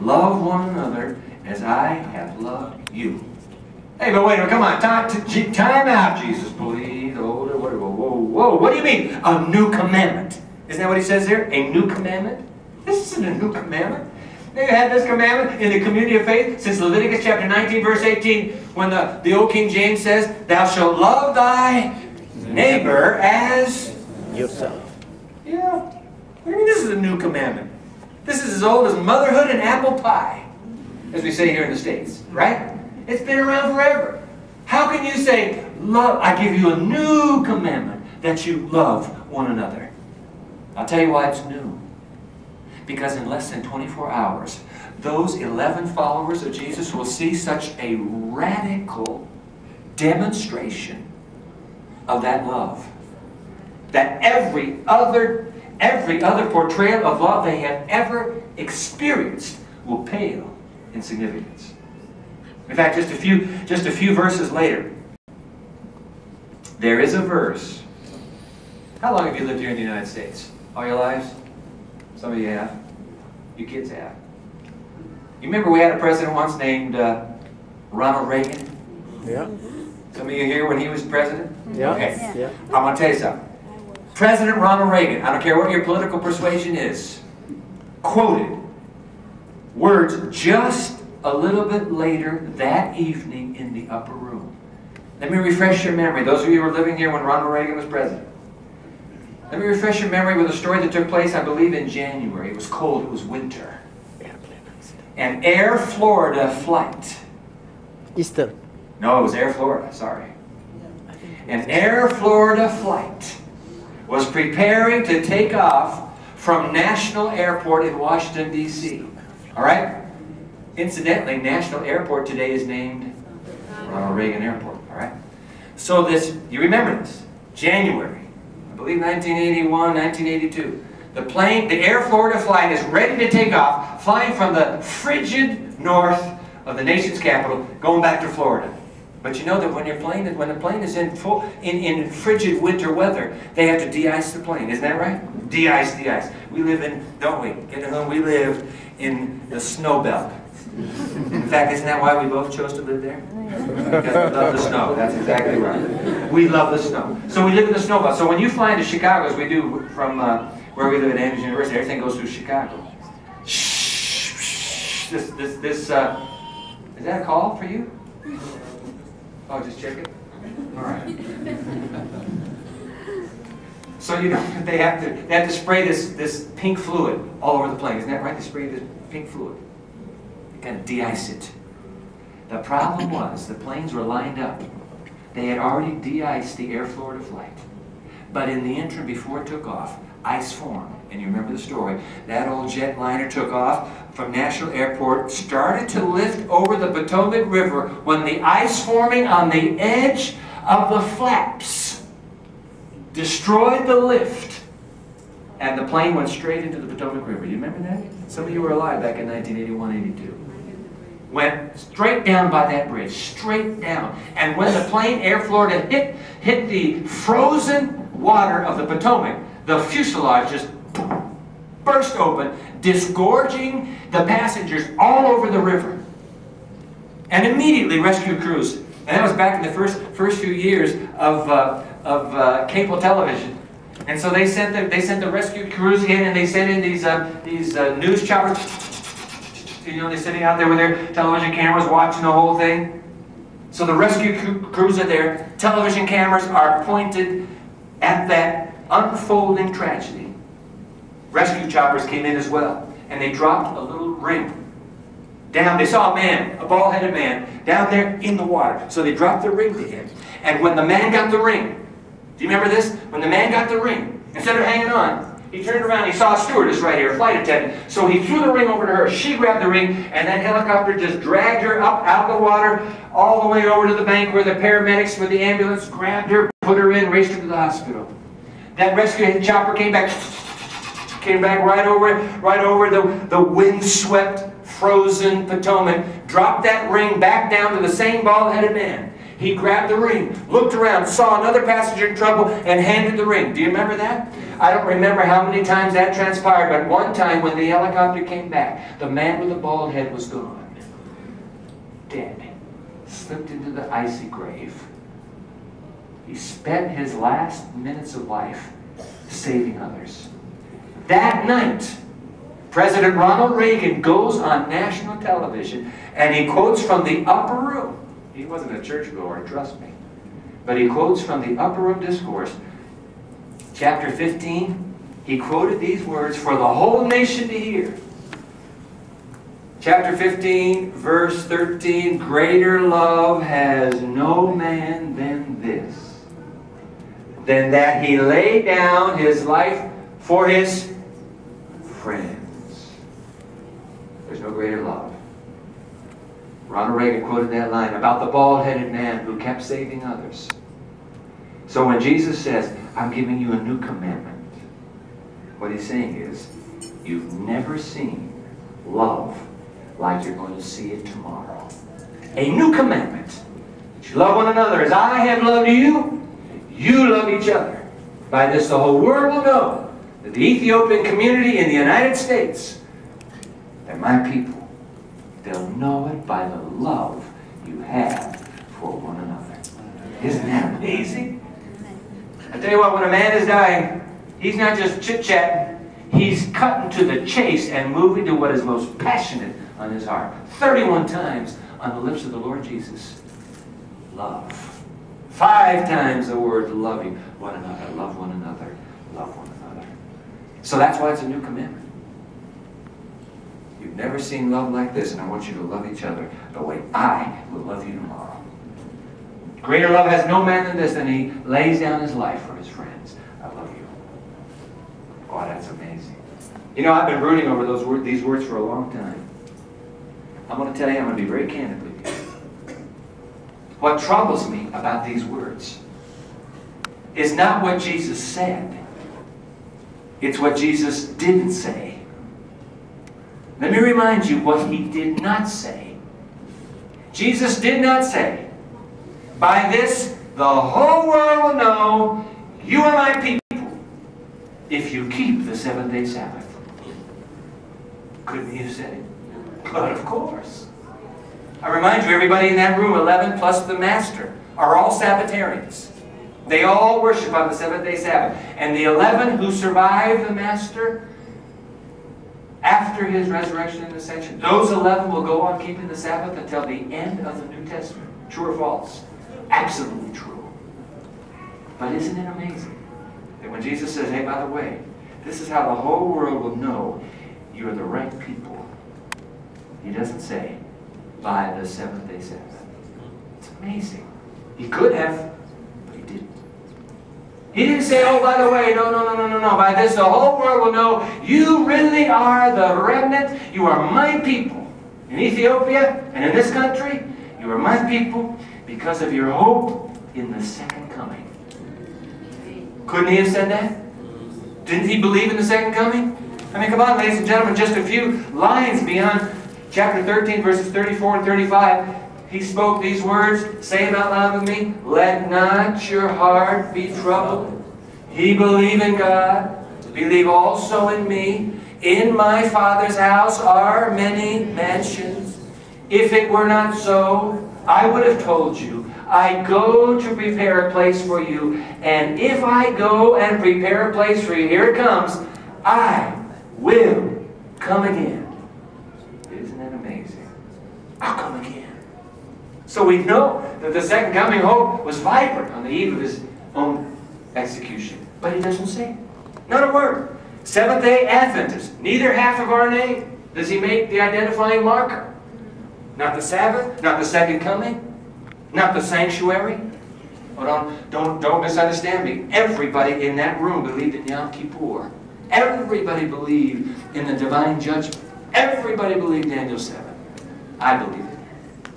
love one another as I have loved you. Hey, but wait a minute, come on, time out, Jesus, please. Whoa, whoa, what do you mean, a new commandment? Isn't that what he says here? A new commandment? This isn't a new commandment. They had this commandment in the community of faith since Leviticus chapter 19, verse 18, when the old King James says, thou shalt love thy neighbor as yourself. Yeah. What do you mean this is a new commandment? This is as old as motherhood and apple pie, as we say here in the States, right? It's been around forever. How can you say, love, I give you a new commandment, that you love one another? I'll tell you why it's new. Because in less than 24 hours, those 11 followers of Jesus will see such a radical demonstration of that love, that every other portrayal of love they have ever experienced will pale in significance. In fact, just a few verses later, there is a verse. How long have you lived here in the United States? All your lives? Some of you have. You kids have. You remember we had a president once named Ronald Reagan? Yeah. Some of you here when he was president? Yeah. Okay. Yeah. I'm going to tell you something. President Ronald Reagan, I don't care what your political persuasion is, quoted words just a little bit later that evening in the upper room. Let me refresh your memory. Those of you who were living here when Ronald Reagan was president. Let me refresh your memory with a story that took place, I believe, in January. It was cold. It was winter. An Air Florida flight. Easter. No, it was Air Florida. Sorry. An Air Florida flight was preparing to take off from National Airport in Washington, D.C. All right? Incidentally, National Airport today is named Ronald Reagan Airport. All right? So this, you remember this, January, I believe 1981, 1982. The Air Florida flight is ready to take off, flying from the frigid north of the nation's capital, going back to Florida. But you know that when the plane is in frigid winter weather, they have to de-ice the plane. Isn't that right? De-ice, de-ice. We live in, don't we? Get it home. We live in the snow belt. In fact, isn't that why we both chose to live there? Because we love the snow. That's exactly right. We love the snow. So we live in the snow belt. So when you fly into Chicago, as we do from where we live at Andrews University, everything goes through Chicago. Is that a call for you? Oh, just check it? All right. So you know they have to spray this pink fluid all over the plane. Isn't that right? They spray this pink fluid. They kind of de-ice it. The problem was the planes were lined up. They had already de-iced the Air Florida flight. But in the interim, before it took off, ice formed. And you remember the story. That old jetliner took off from National Airport, started to lift over the Potomac River when the ice forming on the edge of the flaps destroyed the lift. And the plane went straight into the Potomac River. You remember that? Some of you were alive back in 1981-82. Went straight down by that bridge, straight down. And when the plane, Air Florida, hit the frozen water of the Potomac, the fuselage just burst open, disgorging the passengers all over the river. And immediately rescue crews, and that was back in the first few years of cable television. And so they sent the rescue crews in, and they sent in these news choppers. You know, they're sitting out there with their television cameras watching the whole thing. So the rescue crews are there. Television cameras are pointed at that unfolding tragedy. Rescue choppers came in as well, and they dropped a little ring down. They saw a man, a bald-headed man, down there in the water. So they dropped the ring to him. And when the man got the ring, do you remember this? When the man got the ring, instead of hanging on, he turned around, he saw a stewardess right here, a flight attendant. So he threw the ring over to her. She grabbed the ring, and that helicopter just dragged her up out of the water, all the way over to the bank where the paramedics with the ambulance grabbed her, put her in, raced her to the hospital. That rescue chopper came back right over the windswept, frozen Potomac, dropped that ring back down to the same bald-headed man. He grabbed the ring, looked around, saw another passenger in trouble, and handed the ring. Do you remember that? I don't remember how many times that transpired, but one time when the helicopter came back, the man with the bald head was gone. Dead. Slipped into the icy grave. He spent his last minutes of life saving others. That night, President Ronald Reagan goes on national television and he quotes from the upper room. He wasn't a churchgoer, trust me. But he quotes from the upper room discourse, chapter 15. He quoted these words for the whole nation to hear. Chapter 15, verse 13, greater love has no man than this, than that he lay down his life for his friends. There's no greater love. Ronald Reagan quoted that line about the bald-headed man who kept saving others. So when Jesus says, I'm giving you a new commandment, what he's saying is, you've never seen love like you're going to see it tomorrow. A new commandment. That you love one another as I have loved you, you love each other. By this the whole world will know that the Ethiopian community in the United States, they're my people. They'll know it by the love you have for one another. Isn't that amazing? I tell you what, when a man is dying, he's not just chit-chatting. He's cutting to the chase and moving to what is most passionate on his heart. 31 times on the lips of the Lord Jesus. Love. 5 times the word loving one another. Love one another. Love one another. So that's why it's a new commandment. You've never seen love like this, and I want you to love each other the way I will love you tomorrow. Greater love has no man than this, than he lays down his life for his friends. I love you. Oh, that's amazing. You know, I've been brooding over these words for a long time. I'm going to tell you, I'm going to be very candid with you. What troubles me about these words is not what Jesus said. It's what Jesus didn't say. Let me remind you what he did not say. Jesus did not say, by this the whole world will know you are my people if you keep the 7-day Sabbath. Couldn't he have said it? But of course. I remind you, everybody in that room, 11 plus the master, are all Sabbatarians. They all worship on the 7th-day Sabbath. And the 11 who survived the master after his resurrection and ascension, those 11 will go on keeping the Sabbath until the end of the New Testament. True or false? Absolutely true. But isn't it amazing that when Jesus says, hey, by the way, this is how the whole world will know you're the right people, he doesn't say, by the 7th-day Sabbath. It's amazing. He could have, but he didn't. He didn't say, oh, by the way, no. By this, the whole world will know you really are the remnant. You are my people. In Ethiopia and in this country, you are my people because of your hope in the second coming. Couldn't he have said that? Didn't he believe in the second coming? I mean, come on, ladies and gentlemen, just a few lines beyond chapter 13, verses 34 and 35. He spoke these words. Say them out loud with me. Let not your heart be troubled. Ye believe in God. Believe also in me. In my Father's house are many mansions. If it were not so, I would have told you. I go to prepare a place for you. And if I go and prepare a place for you, here it comes, I will come again. Isn't that amazing? I'll come again. So we know that the second coming hope was vibrant on the eve of his own execution. But he doesn't say it. Not a word. Seventh-day Adventist. Neither half of our name does he make the identifying marker. Not the Sabbath, not the second coming, not the sanctuary. Oh, don't misunderstand me. Everybody in that room believed in Yom Kippur. Everybody believed in the divine judgment. Everybody believed Daniel 7. I believe it.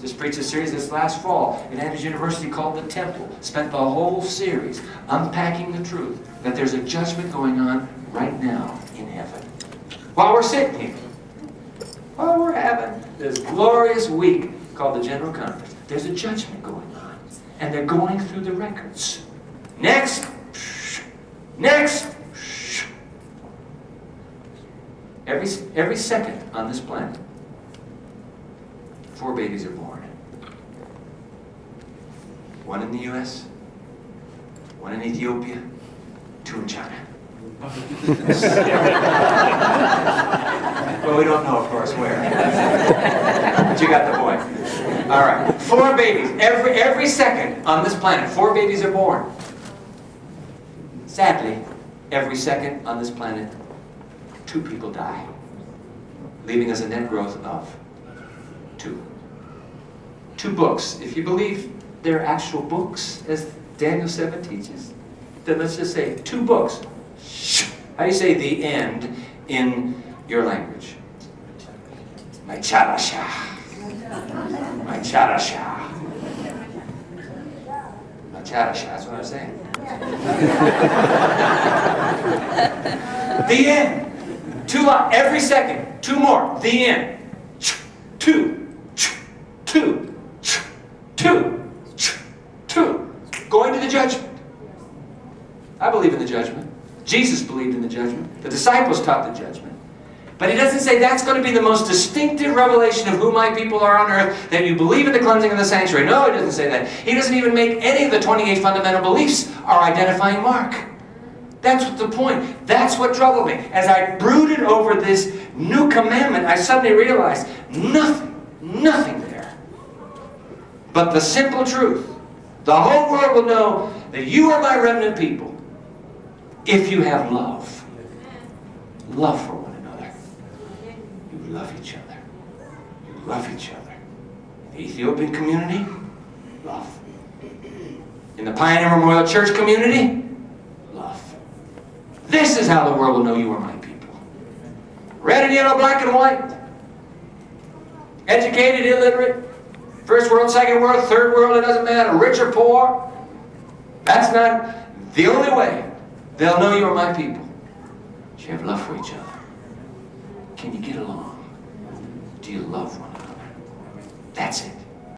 Just preached a series this last fall at Andrews University called The Temple. Spent the whole series unpacking the truth that there's a judgment going on right now in heaven. While we're sitting here, while we're having this glorious week called the General Conference, there's a judgment going on. And they're going through the records. Next. Next. Every second on this planet, 4 babies are born. 1 in the US, 1 in Ethiopia, 2 in China. Well, we don't know, of course, where. But you got the point. All right. 4 babies. Every second on this planet, 4 babies are born. Sadly, every second on this planet, 2 people die, leaving us a net growth of 2. 2 books. If you believe they're actual books, as Daniel 7 teaches, then let's just say 2 books. How do you say the end in your language? My charasha. My charasha. My charasha, that's what I'm saying. The end. 2 every second. 2 more. The end. 2. 2. 2. 2. Going to the judgment. I believe in the judgment. Jesus believed in the judgment. The disciples taught the judgment. But he doesn't say that's going to be the most distinctive revelation of who my people are on earth, that you believe in the cleansing of the sanctuary. No, he doesn't say that. He doesn't even make any of the 28 fundamental beliefs our identifying mark. That's the point. That's what troubled me. As I brooded over this new commandment, I suddenly realized nothing there but the simple truth. The whole world will know that you are my remnant people if you have love. Love for one another. You love each other. You love each other. In the Ethiopian community, love. In the Pioneer Memorial Church community, love. This is how the world will know you are my people. Red and yellow, black and white. Educated, illiterate. First world, second world, third world, it doesn't matter. Rich or poor. That's not the only way they'll know you are my people. You have love for each other. Can you get along? Do you love one another? That's it.